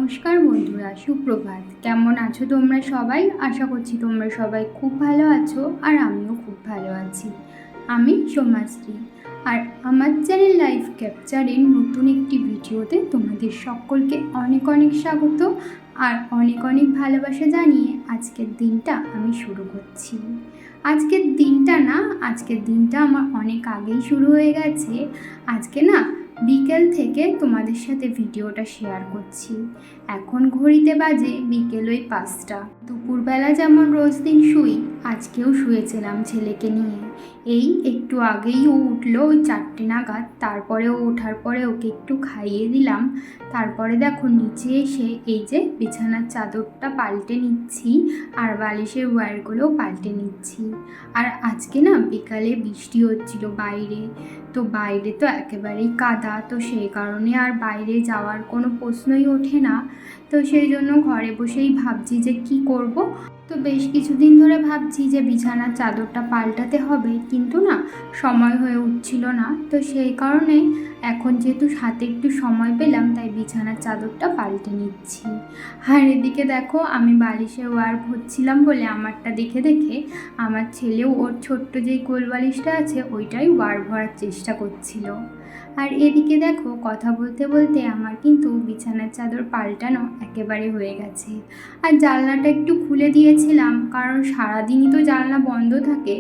নমস্কার বন্ধুরা, সুপ্রভাত। কেমন আছো তোমরা সবাই? আশা করছি তোমরা সবাই খুব ভালো আছো, আর আমিও খুব ভালো আছি। আমি সোমাশ্রী, আর আমার চ্যানেল লাইফ ক্যাপচারের নতুন একটি ভিডিওতে তোমাদের সকলকে অনেক অনেক স্বাগত আর অনেক অনেক ভালোবাসা জানিয়ে আজকের দিনটা আমি শুরু করছি। আজকের দিনটা আমার অনেক আগেই শুরু হয়ে গেছে। আজকে বিকেল থেকে তোমাদের সাথে ভিডিওটা শেয়ার করছি। এখন ঘড়িতে বাজে বিকেল ওই 5টা। দুপুরবেলা যেমন রোজ দিন শুই, আজকেও শুয়েছিলাম ছেলেকে নিয়ে। এই একটু আগেই ও উঠলো ওই 4টে নাগাদ। তারপরে ও ওঠার পরে ওকে একটু খাইয়ে দিলাম। তারপরে দেখো নিচে এসে এই যে বিছানার চাদরটা পাল্টে নিচ্ছি আর বালিশের ওয়্যারগুলোও পাল্টে নিচ্ছি। আর আজকে বিকালে বৃষ্টি হচ্ছিল বাইরে, তো বাইরে তো একেবারেই কাদা, তো সেই কারণে আর বাইরে যাওয়ার কোনো প্রশ্নই ওঠে না। তো সেই জন্য ঘরে বসেই ভাবছি যে কি করব। তো বেশ কিছুদিন ধরে ভাবছি যে বিছানার চাদরটা পাল্টাতে হবে, কিন্তু সময় হয়ে উঠছিল না। তো সেই কারণে এখন যেহেতু হাতে একটু সময় পেলাম, তাই বিছানার চাদরটা পাল্টে নিচ্ছি। আর এদিকে দেখো, আমি বালিশে ওয়্যার ভরছিলাম বলে আমারটা দেখে দেখে আমার ছেলেও ওর ছোট্ট যেই কোল বালিশটা আছে ওইটাই ওয়্যার ভরার চেষ্টা করছিল। আর এদিকে দেখো, কথা বলতে বলতে আমার কিন্তু বিছানার চাদর পাল্টানো একেবারে হয়ে গেছে। আর জানলাটা একটু খুলে দিয়েছিলাম, কারণ সারাদিনই তো জানলা বন্ধ থাকে।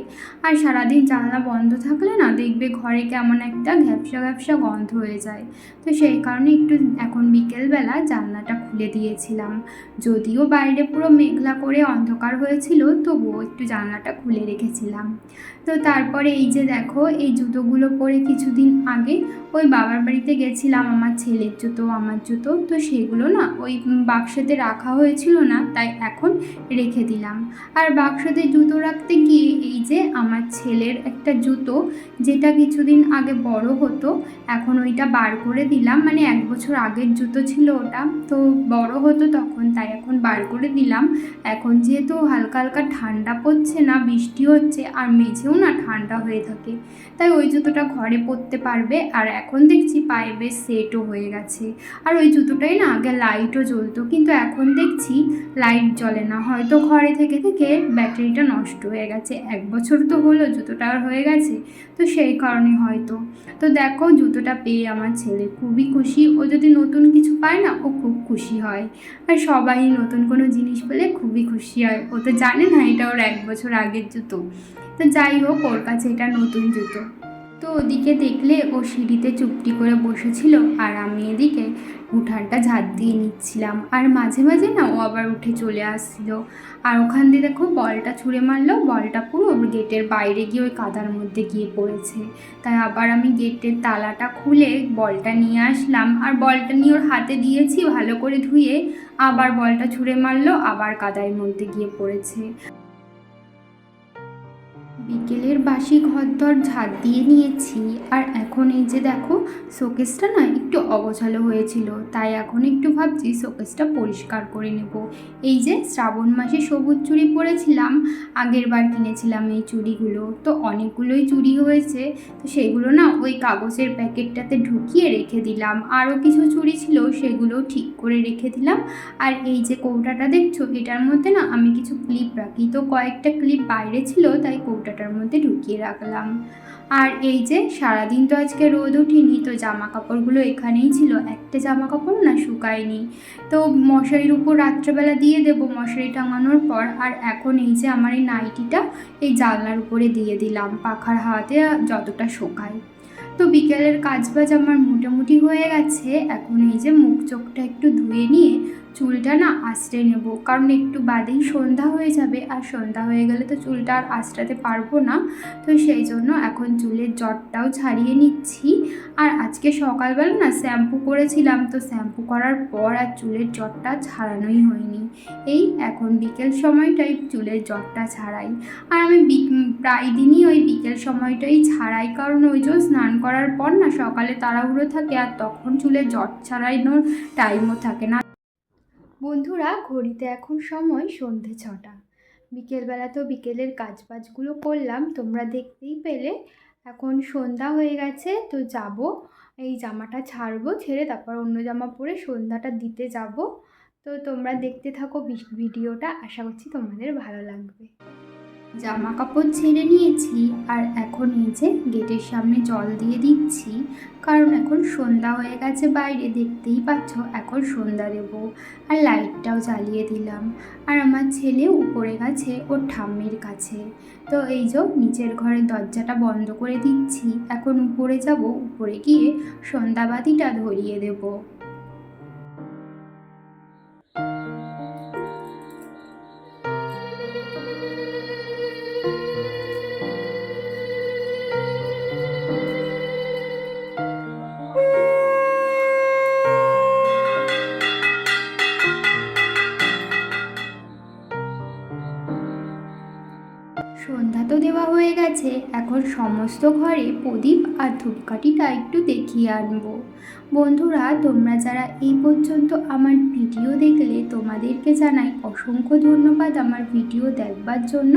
আর সারাদিন জানলা বন্ধ থাকলে দেখবে ঘরে কেমন একটা ঘ্যাপসা ঘ্যাপসা গন্ধ হয়ে যায়। তো সেই কারণে একটু এখন বিকেলবেলা জানলাটা খুলে দিয়েছিলাম। যদিও বাইরে পুরো মেঘলা করে অন্ধকার হয়েছিল, তবুও একটু জানলাটা খুলে রেখেছিলাম। তো তারপরে এই যে দেখো, এই জুতোগুলো পরে কিছুদিন আগে ওই বাবার বাড়িতে গেছিলাম। আমার ছেলের জুতো, আমার জুতো, তো সেগুলো ওই বাক্সতে রাখা হয়েছিল না, তাই এখন রেখে দিলাম। আর বাক্সতে জুতো রাখতে গিয়ে এই যে আমার ছেলের একটা জুতো, যেটা কিছুদিন আগে বড় হতো, এখন ওইটা বার করে দিলাম। মানে 1 বছর আগের জুতো ছিল ওটা, তো বড় হতো তখন, তাই এখন বার করে দিলাম। এখন যেহেতু হালকা হালকা ঠান্ডা পড়ছে, বৃষ্টি হচ্ছে, আর মেঝেও ঠান্ডা হয়ে থাকে, তাই ওই জুতোটা ঘরে পরতে পারবে। আর এখন দেখছি পায়ে বেশ সেটও হয়ে গেছে। আর ওই জুতোটাই আগে লাইটও জ্বলতো, কিন্তু এখন দেখছি লাইট জ্বলে না। হয়তো ঘরে থেকে থেকে ব্যাটারিটা নষ্ট হয়ে গেছে। 1 বছর তো হলো জুতোটার হয়ে গেছে, তো সেই কারণে হয়তো। তো দেখো, জুতোটা পেয়ে আমার ছেলে খুবই খুশি। ও যদি নতুন কিছু পায় ও খুব খুশি হয়। আর সবাই নতুন কোনো জিনিস পেলে খুবই খুশি হয়। ও তো জানে না এটা ওর 1 বছর আগের জুতো। তো যাই হোক, ওর কাছে এটা নতুন জুতো। তো ওদিকে দেখলে ও সিঁড়িতে চুপটি করে বসেছিল, আর আমি এদিকে উঠানটা ঝাড় দিয়ে নিচ্ছিলাম। আর মাঝে মাঝে ও আবার উঠে চলে আসছিল। আর ওখান দিয়ে দেখো বলটা ছুঁড়ে মারলো, বলটা পুরো গেটের বাইরে গিয়ে ওই কাদার মধ্যে গিয়ে পড়েছে। তাই আবার আমি গেটের তালাটা খুলে বলটা নিয়ে আসলাম, আর বলটা নিয়ে ওর হাতে দিয়েছি ভালো করে ধুয়ে। আবার বলটা ছুঁড়ে মারলো, আবার কাদার মধ্যে গিয়ে পড়েছে। বিকেলের বাসি ঘরদর ঝাড় দিয়ে নিয়েছি। আর এখন এই যে দেখো, শোকেসটা একটু অগোছালো হয়েছিল, তাই এখন একটু ভাবছি শোকেসটা পরিষ্কার করে নেব। এই যে শ্রাবণ মাসে সবুজ চুড়ি পরেছিলাম, আগের বার কিনেছিলাম এই চুড়িগুলো, তো অনেকগুলোই চুড়ি হয়েছে। তো সেগুলো ওই কাগজের প্যাকেটটাতে ঢুকিয়ে রেখে দিলাম। আরও কিছু চুড়ি ছিল, সেগুলোও ঠিক করে রেখে দিলাম। আর এই যে কৌটাটা দেখছো, এটার মধ্যে আমি কিছু ক্লিপ রাখি, তো কয়েকটা ক্লিপ বাইরে ছিল, তাই কৌটাটার মধ্যে ঢুকিয়ে রাখলাম। আর এই যে সারাদিন তো আজকে রোদ ওঠেনি, তো জামা কাপড়গুলো এখানেই ছিল। একটা জামা কাপড় শুকায়নি, তো মশারির উপর রাত্রেবেলা দিয়ে দেবো মশারি টাঙানোর পর। আর এখন এই যে আমার এই নাইটিটা এই জানলার উপরে দিয়ে দিলাম, পাখার হাওয়াতে যতটা শোকায়। তো বিকেলের কাজবাজ আমার মোটামুটি হয়ে গেছে। এখন এই যে মুখ চোখটা একটু ধুয়ে নিয়ে চুলটা আঁচড়ে নেব, কারণ একটু বাদেই সন্ধ্যা হয়ে যাবে, আর সন্ধ্যা হয়ে গেলে তো চুলটা আর আঁচড়াতে পারবো না। তো সেই জন্য এখন চুলের জটটাও ছাড়িয়ে নিচ্ছি। আর আজকে সকালবেলা শ্যাম্পু করেছিলাম, তো শ্যাম্পু করার পর আর চুলের জটটা ছাড়ানোই হয়নি। এই এখন বিকেল সময়টাই চুলের জটটা ছাড়াই। আর আমি প্রায় দিনই ওই বিকেল সময়টাই ছাড়াই, কারণ ওই যে স্নান করার পর সকালে তাড়াহুড়ো থাকে, আর তখন চুলের জট ছাড়ানোর টাইমও থাকে না। বন্ধুরা, ঘড়িতে এখন সময় সন্ধে 6টা। বিকেলবেলা তো বিকেলের কাজবাজগুলো করলাম, তোমরা দেখতেই পেলে। এখন সন্ধ্যা হয়ে গেছে, তো যাব, এই জামাটা ছাড়বো, ছেড়ে তারপর অন্য জামা পরে সন্ধ্যাটা দিতে যাব। তো তোমরা দেখতে থাকো ভিডিওটা, আশা করছি তোমাদের ভালো লাগবে। জামা কাপড় ছেড়ে নিয়েছি আর এখন এই যে গেটের সামনে জল দিয়ে দিচ্ছি, কারণ এখন সন্ধ্যা হয়ে গেছে, বাইরে দেখতেই পাচ্ছ এখন সন্ধ্যা দেব। আর লাইটটাও জ্বালিয়ে দিলাম। আর আমার ছেলে উপরে গেছে ওর ঠাম্মির কাছে। তো এই যে নিচের ঘরের দরজাটা বন্ধ করে দিচ্ছি, এখন উপরে যাব, উপরে গিয়ে সন্ধ্যাবাতিটা ধরিয়ে দেবো। সন্ধ্যা তো দেওয়া হয়ে গেছে, এখন সমস্ত ঘরে প্রদীপ আর ধূপকাঠিটা একটু দেখিয়ে আনবো। বন্ধুরা, তোমরা যারা এই পর্যন্ত আমার ভিডিও দেখলে তোমাদেরকে জানাই অসংখ্য ধন্যবাদ আমার ভিডিও দেখবার জন্য।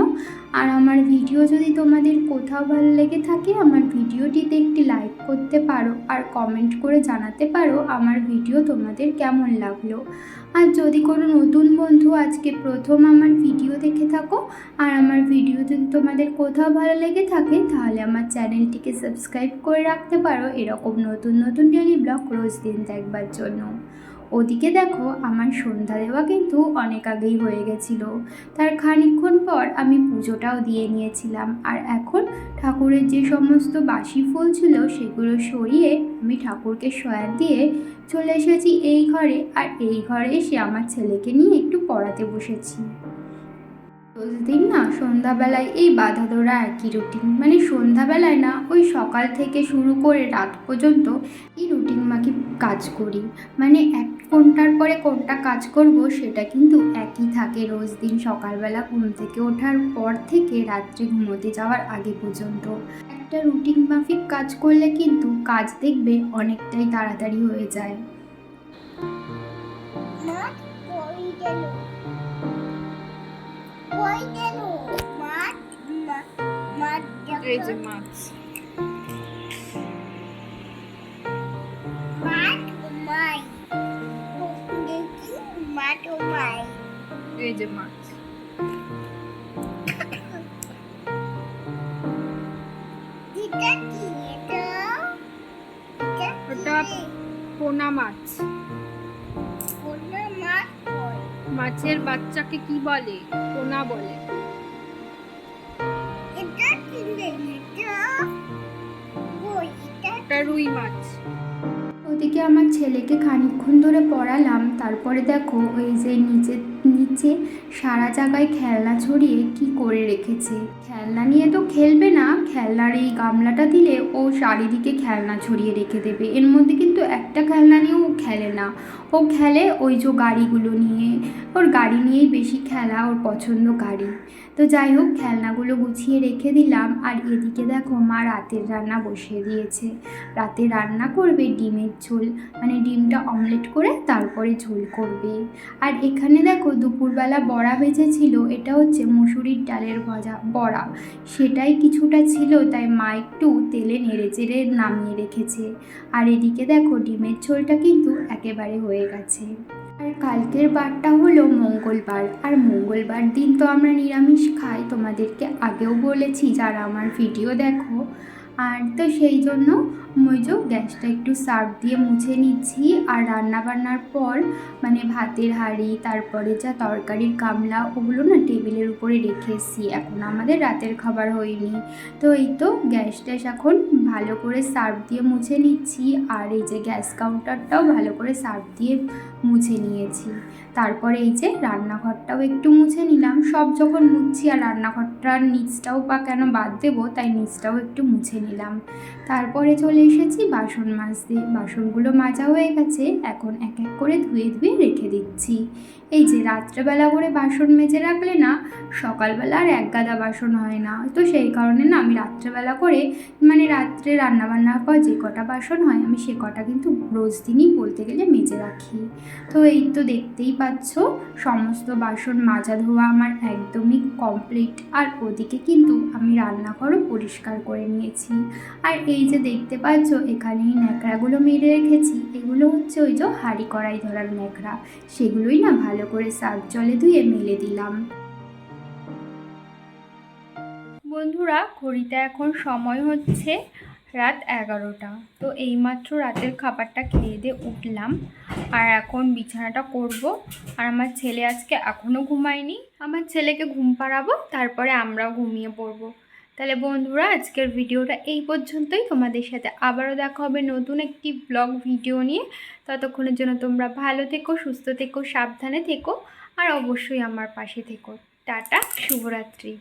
আর আমার ভিডিও যদি তোমাদের কোথাও ভালো লেগে থাকে, আমার ভিডিওটিতে একটি লাইক করতে পারো আর কমেন্ট করে জানাতে পারো আমার ভিডিও তোমাদের কেমন লাগলো। আর যদি কোনো নতুন বন্ধু আজকে প্রথম আমার ভিডিও দেখে থাকো আর আমার ভিডিও যদি তোমাদের কোথাও ভালো লেগে থাকে, তাহলে আমার চ্যানেলটিকে সাবস্ক্রাইব করে রাখতে পারো এরকম নতুন নতুন ডেইলি ব্লগ রোজ দিন দেখবার জন্য। ওদিকে দেখো আমার সন্ধ্যা দেওয়া কিন্তু অনেক আগেই হয়ে গেছিলো। তার খানিকক্ষণ পর আমি পুজোটাও দিয়ে নিয়েছিলাম। আর এখন ঠাকুরের যে সমস্ত বাসি ফুল ছিল সেগুলো সরিয়ে আমি ঠাকুরকে শয়ান দিয়ে চলে এসেছি এই ঘরে। আর এই ঘরে এসে আমার ছেলেকে নিয়ে একটু পড়াতে বসেছি। রোজদিন না সন্ধ্যাবেলায় এই বাঁধা ধরা একই রুটিন, মানে সন্ধ্যাবেলায় না ওই সকাল থেকে শুরু করে রাত পর্যন্ত এই রুটিন মাকি কাজ করি, মানে এক কোনটার পরে কোনটা কাজ করব সেটা কিন্তু একই থাকে রোজ দিন, সকালবেলা ঘুম থেকে ওঠার পর থেকে রাত্রে ঘুমোতে যাওয়ার আগে পর্যন্ত। একটা রুটিন মাফিক কাজ করলে কিন্তু কাজ দেখবে অনেকটাই তাড়াতাড়ি হয়ে যায়। এই যে মাছ, এই যে মাছ, ওটা পোনা মাছ। মাছের বাচ্চাকে কি বলে? পোনা বলে। ওটা রুই মাছ। ওদিকে আমার ছেলেকে খানিকক্ষণ ধরে পড়ালাম, তারপরে দেখো ওই যে নিচে সারা জায়গায় খেলনা ছড়িয়ে কি করে রেখেছে। খেলনা নিয়ে তো খেলবে না, খেলনার এই গামলাটা দিলে ও চারিদিকে খেলনা ছড়িয়ে রেখে দেবে। এর মধ্যে কিন্তু একটা খেলনা নিয়েও ও খেলে না, ও খেলে ওই যে গাড়িগুলো নিয়ে। ওর গাড়ি নিয়েই বেশি খেলা, ওর পছন্দ গাড়ি। তো যাই হোক, খেলনাগুলো গুছিয়ে রেখে দিলাম। আর এদিকে দেখো মা রাতের রান্না বসিয়ে দিয়েছে। রাতে রান্না করবে ডিমের ঝোল, মানে ডিমটা অমলেট করে তারপরে ঝোল করবে। আর এখানে দেখো দুপুরবেলা বড়া ভেজেছিল, এটা হচ্ছে মসুরির ডালের বড়া, সেটাই কিছুটা ছিল, তাই মা একটু তেলে নেড়ে চেড়ে নামিয়ে রেখেছে। আর এদিকে দেখো ডিমের ঝোলটা কিন্তু একেবারে হয়ে গেছে। আর কালকের বারটা হলো মঙ্গলবার, আর মঙ্গলবার দিন তো আমরা নিরামিষ খাই, তোমাদেরকে আগেও বলেছি যারা আমার ভিডিও দেখো। আর তো সেই জন্য গ্যাসটা একটু সার্ফ দিয়ে মুছে নিচ্ছি। আর রান্নাবান্নার পর মানে ভাতের হাঁড়ি, তারপরে যা তরকারির গামলা, ওগুলো না টেবিলের উপরে রেখে এসেছি, এখন আমাদের রাতের খাবার হয়নি। তো এই তো গ্যাস এখন ভালো করে সার্ফ দিয়ে মুছে নিচ্ছি। আর এই যে গ্যাস কাউন্টারটাও ভালো করে সার্ফ দিয়ে মুছে নিয়েছি। তারপরে এই যে রান্নাঘরটাও একটু মুছে নিলাম। সব যখন মুছছি আর রান্নাঘরটার নিচটাও বা কেন বাদ দেবো, তাই নিচটাও একটু মুছে নিলাম। তারপরে চলে এসেছি বাসন মাজতে। বাসনগুলো মাজা হয়ে গেছে, এখন এক এক করে ধুয়ে রেখে দিচ্ছি। এই যে রাত্রেবেলা করে বাসন মেজে রাখলে না সকালবেলা আর এক গাদা বাসন হয় না। তো সেই কারণে না আমি রাত্রেবেলা করে, মানে রাত্রে রান্নাবান্নার পর যে কটা বাসন হয় আমি সে কটা কিন্তু রোজ দিনই বলতে গেলে মেজে রাখি। তো এই তো দেখতেই পাচ্ছ সমস্ত বাসন মাজা ধোয়া আমার একদমই কমপ্লিট। আর ওদিকে কিন্তু আমি রান্নাঘরও পরিষ্কার করে নিয়েছি। আর এই যে দেখতে পাচ্ছ এখানে এই ন্যাকড়াগুলো মেরে রেখেছি, এগুলো হচ্ছে ওই যে হাঁড়ি কড়াই ধরার ন্যাকড়া, সেগুলোই না ভালো করে সার্ফ জলে ধুয়ে মেলে দিলাম। বন্ধুরা, ঘড়িতে এখন সময় হচ্ছে রাত 11টা। তো এইমাত্র রাতের খাবারটা খেয়ে দিয়ে উঠলাম, আর এখন বিছানাটা করব। আর আমার ছেলে আজকে এখনও ঘুমায়নি, আমার ছেলেকে ঘুম পাড়াবো, তারপরে আমরাও ঘুমিয়ে পড়বো। তাহলে বন্ধুরা, আজকের ভিডিওটা এই পর্যন্তই। তোমাদের সাথে আবারও দেখা হবে নতুন একটি ব্লগ ভিডিও নিয়ে। ততক্ষণের জন্য তোমরা ভালো থেকো, সুস্থ থেকো, সাবধানে থেকো, আর অবশ্যই আমার পাশে থেকো। টাটা, শুভরাত্রি।